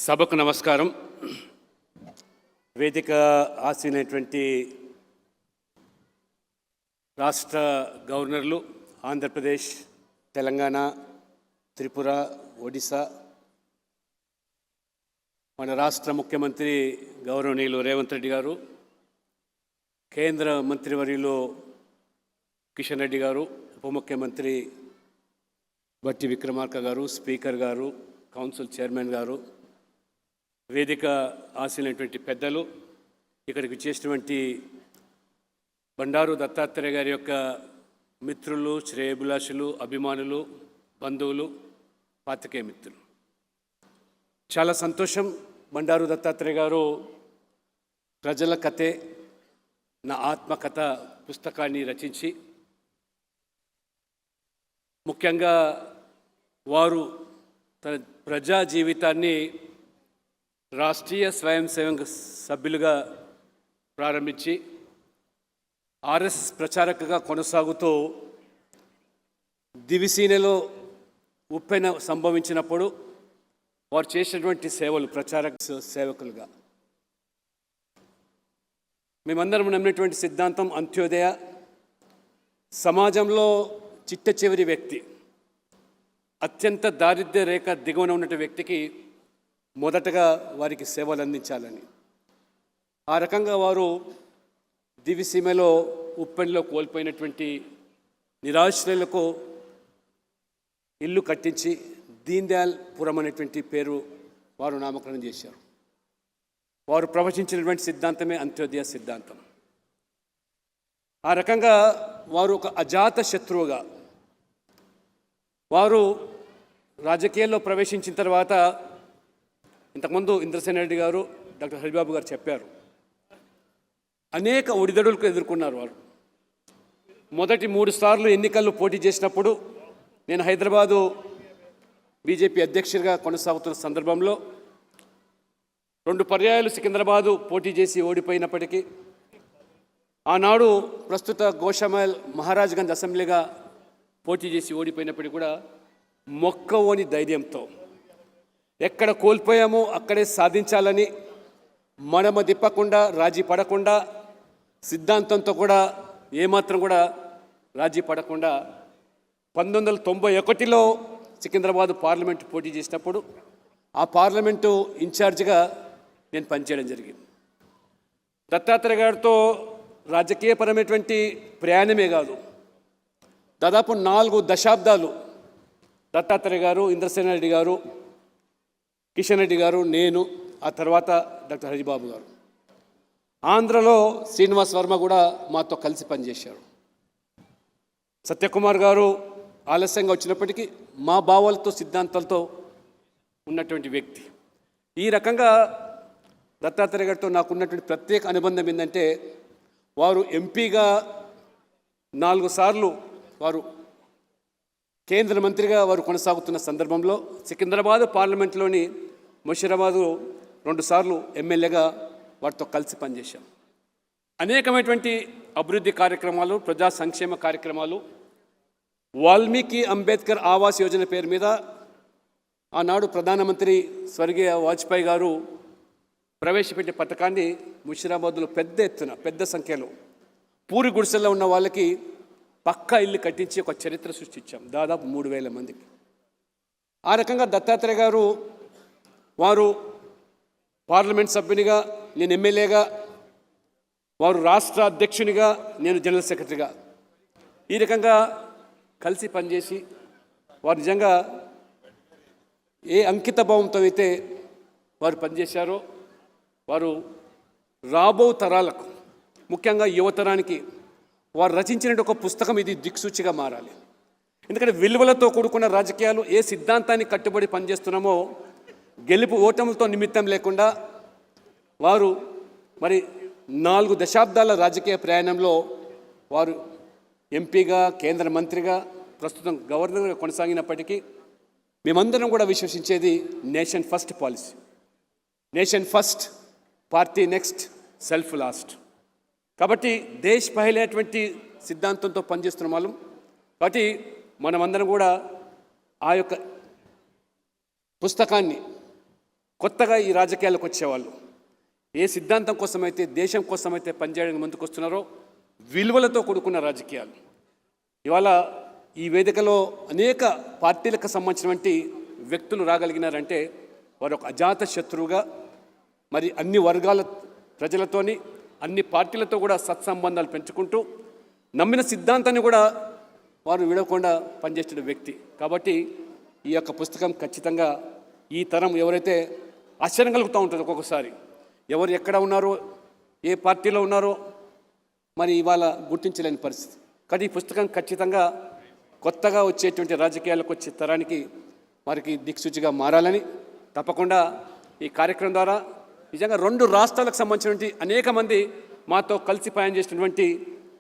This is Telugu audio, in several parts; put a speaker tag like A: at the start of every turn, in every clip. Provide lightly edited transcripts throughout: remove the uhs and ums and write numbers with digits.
A: సభకు నమస్కారం. వేదిక ఆసీనటువంటి రాష్ట్ర గవర్నర్లు, ఆంధ్రప్రదేశ్, తెలంగాణ, త్రిపుర, ఒడిశా, మన రాష్ట్ర ముఖ్యమంత్రి గౌరవనీయులు రేవంత్ రెడ్డి గారు, కేంద్ర మంత్రివర్యులు కిషన్ రెడ్డి గారు, ఉప ముఖ్యమంత్రి బట్టి విక్రమార్క గారు, స్పీకర్ గారు, కౌన్సిల్ చైర్మన్ గారు, వేదిక ఆశీనటువంటి పెద్దలు, ఇక్కడికి చేసినటువంటి బండారు దత్తాత్రేయ గారి యొక్క మిత్రులు, శ్రేయభిలాషులు, అభిమానులు, బంధువులు, పాత్రికేయ మిత్రులు, చాలా సంతోషం. బండారు దత్తాత్రేయ గారు ప్రజల కథే నా ఆత్మకథ పుస్తకాన్ని రచించి, ముఖ్యంగా వారు తన ప్రజా జీవితాన్ని రాష్ట్రీయ స్వయం సేవక సభ్యులుగా ప్రారంభించి ఆర్ఎస్ఎస్ ప్రచారకగా కొనసాగుతూ దివిసీనలో ఉప్పెన సంభవించినప్పుడు వారు చేసినటువంటి సేవలు ప్రచారక సేవకులుగా మేమందరం నమ్మినటువంటి సిద్ధాంతం అంత్యోదయ. సమాజంలో చిట్ట చివరి వ్యక్తి, అత్యంత దారిద్ర్య రేఖ దిగువన ఉన్నటువంటి వ్యక్తికి మొదటగా వారికి సేవలు అందించాలని, ఆ రకంగా వారు దివిసీమలో ఉప్పెనలో కోల్పోయినటువంటి నిరాశ్రయులకు ఇల్లు కట్టించి దీన్ దయాళ్ పురం అనేటువంటి పేరు వారు నామకరణం చేశారు. వారు ప్రవచించినటువంటి సిద్ధాంతమే అంత్యోదయ సిద్ధాంతం. ఆ రకంగా వారు ఒక అజాత శత్రువుగా వారు రాజకీయాల్లో ప్రవేశించిన తర్వాత, ఇంతకుముందు ఇంద్రసేన రెడ్డి గారు, డాక్టర్ హరిబాబు గారు చెప్పారు, అనేక ఒడిదడులకు ఎదుర్కొన్నారు వారు. మొదటి 3 సార్లు ఎన్నికల్లో పోటీ చేసినప్పుడు నేను హైదరాబాదు బీజేపీ అధ్యక్షుడిగా కొనసాగుతున్న సందర్భంలో 2 పర్యాయాలు సికింద్రాబాదు పోటీ చేసి ఓడిపోయినప్పటికీ, ఆనాడు ప్రస్తుత గోషామహల్ మహారాజ్గంజ్ అసెంబ్లీగా పోటీ చేసి ఓడిపోయినప్పటికీ కూడా మొక్కవోని ధైర్యంతో ఎక్కడ కోల్పోయామో అక్కడే సాధించాలని మడమ దిప్పకుండా, రాజీ పడకుండా, సిద్ధాంతంతో కూడా ఏమాత్రం కూడా రాజీ పడకుండా 1991లో సికింద్రాబాద్ పార్లమెంటు పోటీ చేసినప్పుడు ఆ పార్లమెంటు ఇన్ఛార్జిగా నేను పనిచేయడం జరిగింది. దత్తాత్రేయ గారితో రాజకీయపరమైనటువంటి ప్రయాణమే కాదు, దాదాపు 4 దశాబ్దాలు దత్తాత్రేయ గారు, ఇంద్రసేన రెడ్డి గారు, కిషన్ రెడ్డి గారు, నేను, ఆ తర్వాత డాక్టర్ హరిబాబు గారు, ఆంధ్రలో శ్రీనివాస్ వర్మ కూడా మాతో కలిసి పనిచేశారు. సత్యకుమార్ గారు ఆలస్యంగా వచ్చినప్పటికీ మా భావాలతో, సిద్ధాంతాలతో ఉన్నటువంటి వ్యక్తి. ఈ రకంగా దత్తాత్రేయ గారితో నాకున్నటువంటి ప్రత్యేక అనుబంధం ఏంటంటే, వారు ఎంపీగా 4 సార్లు, వారు కేంద్ర మంత్రిగా వారు కొనసాగుతున్న సందర్భంలో సికింద్రాబాద్ పార్లమెంట్లోని ముషీరాబాదు 2 సార్లు ఎమ్మెల్యేగా వారితో కలిసి పనిచేశాం. అనేకమైనటువంటి అభివృద్ధి కార్యక్రమాలు, ప్రజా సంక్షేమ కార్యక్రమాలు, వాల్మీకి అంబేద్కర్ ఆవాస్ యోజన పేరు మీద ఆనాడు ప్రధానమంత్రి స్వర్గీయ వాజ్పేయి గారు ప్రవేశపెట్టే పథకాన్ని ముషీరాబాద్లో పెద్ద ఎత్తున, పెద్ద సంఖ్యలో పూరి గుడిసెల్లో ఉన్న వాళ్ళకి పక్కా ఇల్లు కట్టించి ఒక చరిత్ర సృష్టించాం, దాదాపు 3000 మందికి. ఆ రకంగా దత్తాత్రేయ గారు, వారు పార్లమెంట్ సభ్యునిగా, నేను ఎమ్మెల్యేగా, వారు రాష్ట్ర అధ్యక్షునిగా, నేను జనరల్ సెక్రటరీగా, ఈ రకంగా కలిసి పనిచేసి వారు నిజంగా ఏ అంకిత భావంతో అయితే వారు పనిచేశారో, వారు రాబో తరాలకు, ముఖ్యంగా యువతరానికి వారు రచించిన ఒక పుస్తకం ఇది దిక్సూచిగా మారాలి. ఎందుకంటే విలువలతో కూడుకున్న రాజకీయాలు, ఏ సిద్ధాంతాన్ని కట్టుబడి పనిచేస్తున్నామో గెలుపు ఓటములతో నిమిత్తం లేకుండా వారు మరి 4 దశాబ్దాల రాజకీయ ప్రయాణంలో వారు ఎంపీగా, కేంద్ర మంత్రిగా, ప్రస్తుతం గవర్నర్గా కొనసాగినప్పటికీ మేమందరం కూడా విశ్వసించేది nation first policy. Nation first, party next, self last. కాబట్టి దేశ్ పహలేటువంటి సిద్ధాంతంతో పనిచేస్తున్న వాళ్ళం. కాబట్టి మనమందరం కూడా ఆ యొక్క పుస్తకాన్ని కొత్తగా ఈ రాజకీయాలకు వచ్చేవాళ్ళు ఏ సిద్ధాంతం కోసమైతే దేశం కోసమైతే పనిచేయడానికి ముందుకు వస్తున్నారో విలువలతో కూడుకున్న రాజకీయాలు. ఇవాళ ఈ వేదికలో అనేక పార్టీలకు సంబంధించినటువంటి వ్యక్తులు రాగలిగినారంటే వారు ఒక అజాత శత్రువుగా మరి అన్ని వర్గాల ప్రజలతోని అన్ని పార్టీలతో కూడా సత్సంబంధాలు పెంచుకుంటూ నమ్మిన సిద్ధాంతాన్ని కూడా వారు విడవకుండా పనిచేస్తున్న వ్యక్తి. కాబట్టి ఈ యొక్క పుస్తకం ఖచ్చితంగా ఈ తరం ఎవరైతే ఆశ్చర్యం కలుగుతూ ఉంటుంది ఒక్కొక్కసారి ఎవరు ఎక్కడ ఉన్నారో ఏ పార్టీలో ఉన్నారో మరి ఇవాళ గుర్తించలేని పరిస్థితి. కానీ ఈ పుస్తకం ఖచ్చితంగా కొత్తగా వచ్చేటువంటి రాజకీయాలకు వచ్చే తరానికి వారికి దిక్సూచిగా మారాలని తప్పకుండా ఈ కార్యక్రమం ద్వారా నిజంగా 2 రాష్ట్రాలకు సంబంధించినటువంటి అనేక మంది మాతో కలిసి పని చేసినటువంటి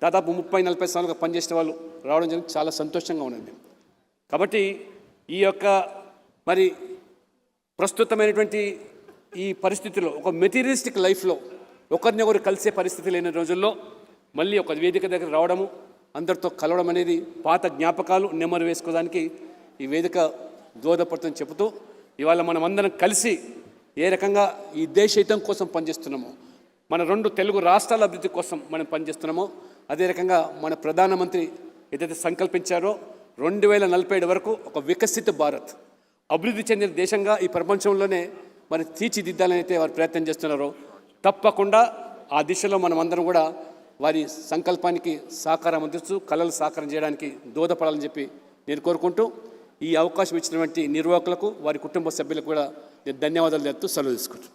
A: దాదాపు 30-40 సంవత్సరాలుగా పనిచేసిన వాళ్ళు రావడం జరిగింది. చాలా సంతోషంగా ఉన్నది. కాబట్టి ఈ యొక్క మరి ప్రస్తుతమైనటువంటి ఈ పరిస్థితిలో ఒక మెటీరియలిస్టిక్ లైఫ్లో ఒకరినొకరు కలిసే పరిస్థితి లేని రోజుల్లో మళ్ళీ ఒక వేదిక దగ్గర రావడము అందరితో కలవడం అనేది పాత జ్ఞాపకాలు నెమ్మరు వేసుకోవడానికి ఈ వేదిక దోహదపడుతుందని చెబుతూ ఇవాళ మనం అందరం కలిసి ఏ రకంగా ఈ దేశహితం కోసం పనిచేస్తున్నామో మన 2 తెలుగు రాష్ట్రాల అభివృద్ధి కోసం మనం పనిచేస్తున్నామో అదే రకంగా మన ప్రధానమంత్రి ఏదైతే సంకల్పించారో 2047 వరకు ఒక వికసిత భారత్ అభివృద్ధి చెందిన దేశంగా ఈ ప్రపంచంలోనే మరి తీర్చిదిద్దాలని అయితే వారు ప్రయత్నం చేస్తున్నారో తప్పకుండా ఆ దిశలో మనం అందరం కూడా వారి సంకల్పానికి సహకారం అందిస్తూ కళలు సాకారం చేయడానికి దోహదపడాలని చెప్పి నేను కోరుకుంటూ ఈ అవకాశం ఇచ్చినటువంటి నిర్వాహకులకు వారి కుటుంబ సభ్యులకు కూడా నేను ధన్యవాదాలు చెప్తూ సెలవు తీసుకుంటాను.